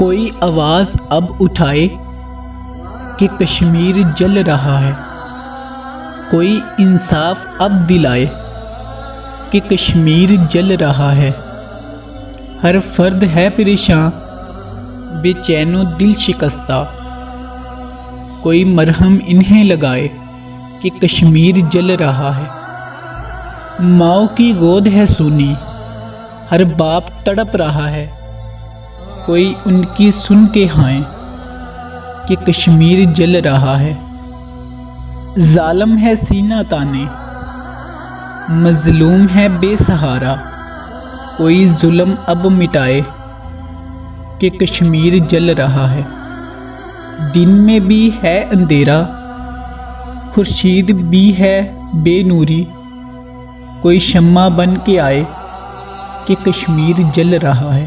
کوئی آواز اب اٹھائے کہ کشمیر جل رہا ہے، کوئی انصاف اب دلائے کہ کشمیر جل رہا ہے۔ ہر فرد ہے پریشاں، بے چین و دل شکستہ، کوئی مرہم انہیں لگائے کہ کشمیر جل رہا ہے۔ ماؤں کی گود ہے سونی، ہر باپ تڑپ رہا ہے، کوئی ان کی سن کے ہائے کہ کشمیر جل رہا ہے۔ ظالم ہے سینہ تانے، مظلوم ہے بے سہارا، کوئی ظلم اب مٹائے کہ کشمیر جل رہا ہے۔ دن میں بھی ہے اندھیرا، خورشید بھی ہے بے نوری، کوئی شمع بن کے آئے کہ کشمیر جل رہا ہے۔